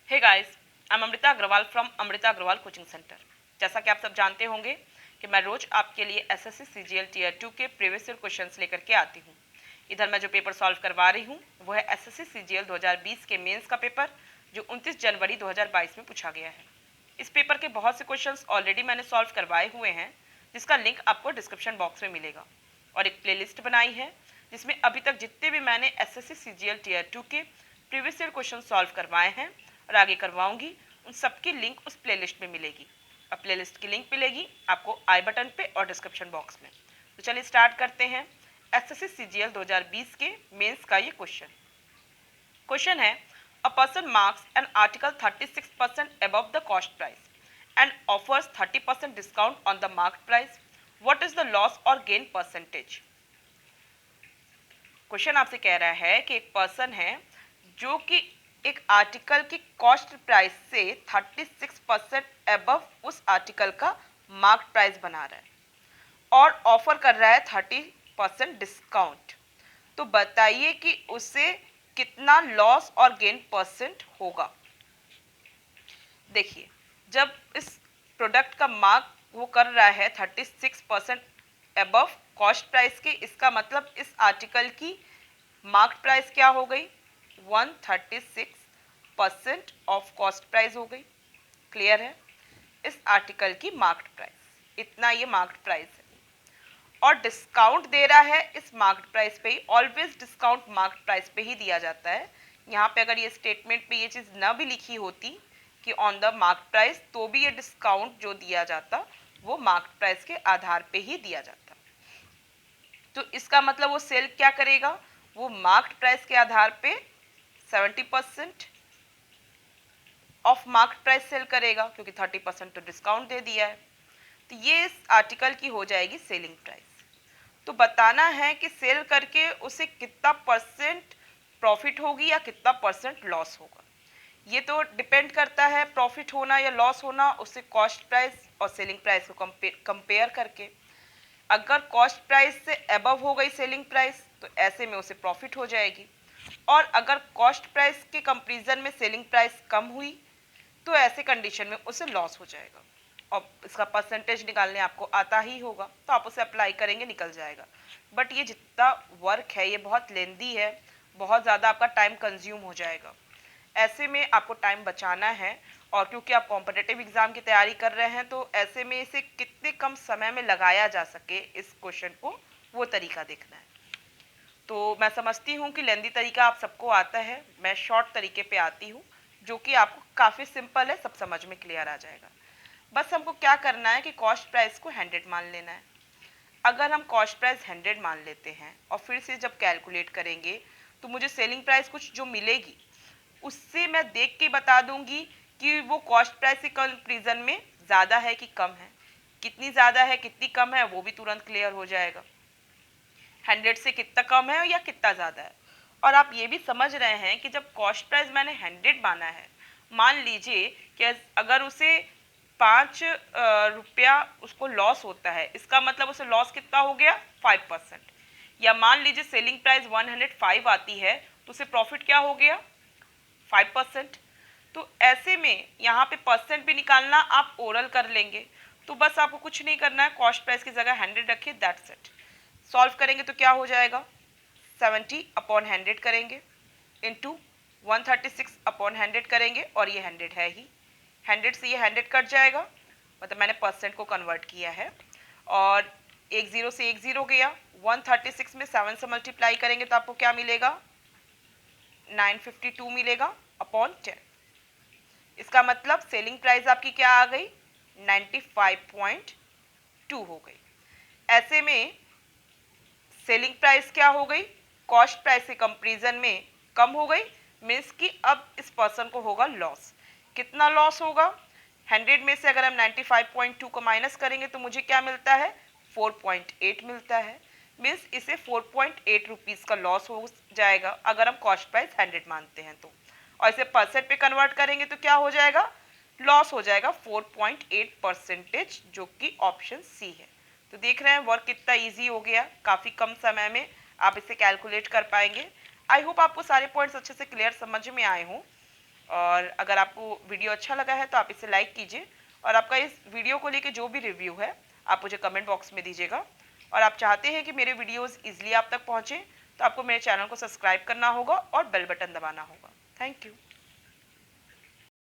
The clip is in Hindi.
Hey guys, I am Amrita Agarwal from Amrita Agarwal coaching centre. जैसा कि आप सब जानते होंगे कि मैं रोज आपके लिए एसएससी सीजीएल टीयर 2 के प्रीवियस ईयर क्वेश्चंस लेकर के आती हूँ। इधर मैं जो पेपर सॉल्व करवा रही हूँ वो है एसएससी सीजीएल 2020 के मेंस का पेपर, जो 29 जनवरी 2022 में पूछा गया है। इस पेपर के बहुत से क्वेश्चंस ऑलरेडी मैंने सॉल्व करवाए हुए हैं, जिसका लिंक आपको डिस्क्रिप्शन बॉक्स में मिलेगा। और एक प्लेलिस्ट बनाई है जिसमें अभी तक जितने भी मैंने एसएससी सीजीएल टीयर 2 के प्रीवियस ईयर क्वेश्चन सॉल्व करवाए हैं और आगे करवाऊंगी, उन सबकी लिंक उस प्लेलिस्ट में मिलेगी। अब प्लेलिस्ट की लिंक मिलेगी आपको आई बटन पे और डिस्क्रिप्शन बॉक्स में। तो चलिए स्टार्ट करते हैं एसएससी सीजीएल 2020 के मेंस का ये क्वेश्चन है, a person marks an article 36% above the cost price and offers 30% discount on the market price, what is the loss और गेन परसेंटेज। क्वेश्चन आपसे कह रहा है कि एक पर्सन है जो कि एक आर्टिकल की कॉस्ट प्राइस से 36% एबव उस आर्टिकल का मार्केट प्राइस बना रहा है और ऑफर कर रहा है 30% डिस्काउंट। तो बताइए कि उसे कितना लॉस और गेन परसेंट होगा। देखिए, जब इस प्रोडक्ट का मार्क वो कर रहा है 36% एबव कॉस्ट प्राइस के, इसका मतलब इस आर्टिकल की मार्केट प्राइस क्या हो गई, 136% ऑफ कॉस्ट प्राइस हो गई। क्लियर है, इस आर्टिकल की मार्केट प्राइस इतना, ये मार्केट प्राइस है और डिस्काउंट दे रहा है इस मार्केट प्राइस पे ही। ऑलवेज डिस्काउंट मार्केट प्राइस पे ही दिया जाता है। यहाँ पे अगर ये स्टेटमेंट पे ये चीज़ ना भी लिखी होती कि ऑन द मार्केट प्राइस, तो भी ये डिस्काउंट जो दिया जाता वो मार्केट प्राइस के आधार पे ही दिया जाता। तो इसका मतलब वो सेल क्या करेगा, वो मार्केट प्राइस के आधार पे 70% ऑफ मार्केट प्राइस सेल करेगा, क्योंकि 30% तो डिस्काउंट दे दिया है। तो ये इस आर्टिकल की हो जाएगी सेलिंग प्राइस। तो बताना है कि सेल करके उसे कितना परसेंट प्रॉफिट होगी या कितना परसेंट लॉस होगा। ये तो डिपेंड करता है प्रॉफिट होना या लॉस होना उससे कॉस्ट प्राइस और सेलिंग प्राइस को कंपेयर करके। अगर कॉस्ट प्राइस से अबव हो गई सेलिंग प्राइस तो ऐसे में उसे प्रॉफिट हो जाएगी, और अगर कॉस्ट प्राइस के कंपैरिजन में सेलिंग प्राइस कम हुई तो ऐसे कंडीशन में उसे लॉस हो जाएगा। और इसका परसेंटेज निकालने आपको आता ही होगा, तो आप उसे अप्लाई करेंगे, निकल जाएगा। बट ये जितना वर्क है ये बहुत लेंदी है, बहुत ज़्यादा आपका टाइम कंज्यूम हो जाएगा। ऐसे में आपको टाइम बचाना है, और क्योंकि आप कॉम्पिटिटिव एग्ज़ाम की तैयारी कर रहे हैं तो ऐसे में इसे कितने कम समय में लगाया जा सके इस क्वेश्चन को, वो तरीका देखना है। तो मैं समझती हूँ कि लेंदी तरीका आप सबको आता है, मैं शॉर्ट तरीके पे आती हूँ जो कि आपको काफ़ी सिंपल है, सब समझ में क्लियर आ जाएगा। बस हमको क्या करना है कि कॉस्ट प्राइस को 100 मान लेना है। अगर हम कॉस्ट प्राइस 100 मान लेते हैं और फिर से जब कैलकुलेट करेंगे तो मुझे सेलिंग प्राइस कुछ जो मिलेगी उससे मैं देख के बता दूंगी कि वो कॉस्ट प्राइस के कंपैरिजन में ज़्यादा है कि कम है। कितनी ज़्यादा है कितनी कम है वो भी तुरंत क्लियर हो जाएगा, 100 से कितना कम है या कितना ज़्यादा है। और आप ये भी समझ रहे हैं कि जब कॉस्ट प्राइस मैंने 100 माना है, मान लीजिए कि अगर उसे 5 रुपया उसको लॉस होता है, इसका मतलब उसे लॉस कितना हो गया, 5%। या मान लीजिए सेलिंग प्राइस 105 आती है तो उसे प्रॉफिट क्या हो गया, 5%। तो ऐसे में यहाँ पे परसेंट भी निकालना आप ओरल कर लेंगे। तो बस आपको कुछ नहीं करना है, कॉस्ट प्राइस की जगह 100 रखिए, दैट्स इट। सॉल्व करेंगे तो क्या हो जाएगा, 70/100 करेंगे इंटू 136/100 करेंगे, और ये 100 है ही, 100 से ये 100 कट जाएगा, मतलब मैंने परसेंट को कन्वर्ट किया है। और एक ज़ीरो से एक ज़ीरो गया, 136 में 7 से मल्टीप्लाई करेंगे तो आपको क्या मिलेगा, 952 मिलेगा अपॉन 10। इसका मतलब सेलिंग प्राइस आपकी क्या आ गई, 95.2 हो गई। ऐसे में सेलिंग प्राइस क्या हो गई, कॉस्ट प्राइस के कंपैरिजन में कम हो गई, मीन्स कि अब इस पर्सन को होगा लॉस। कितना लॉस होगा, 100 में से अगर हम 95.2 को माइनस करेंगे तो मुझे क्या मिलता है, 4.8 मिलता है। मीन्स इसे 4.8 रुपीज़ का लॉस हो जाएगा अगर हम कॉस्ट प्राइस 100 मानते हैं तो। और इसे परसेंट पे कन्वर्ट करेंगे तो क्या हो जाएगा, लॉस हो जाएगा 4.8%, जो कि ऑप्शन सी है। तो देख रहे हैं वर्क कितना इजी हो गया, काफ़ी कम समय में आप इसे कैलकुलेट कर पाएंगे। आई होप आपको सारे पॉइंट्स अच्छे से क्लियर समझ में आए हों। और अगर आपको वीडियो अच्छा लगा है तो आप इसे लाइक कीजिए, और आपका इस वीडियो को लेके जो भी रिव्यू है आप मुझे कमेंट बॉक्स में दीजिएगा। और आप चाहते हैं कि मेरे वीडियोस इजीली आप तक पहुँचें तो आपको मेरे चैनल को सब्सक्राइब करना होगा और बेल बटन दबाना होगा। Thank you.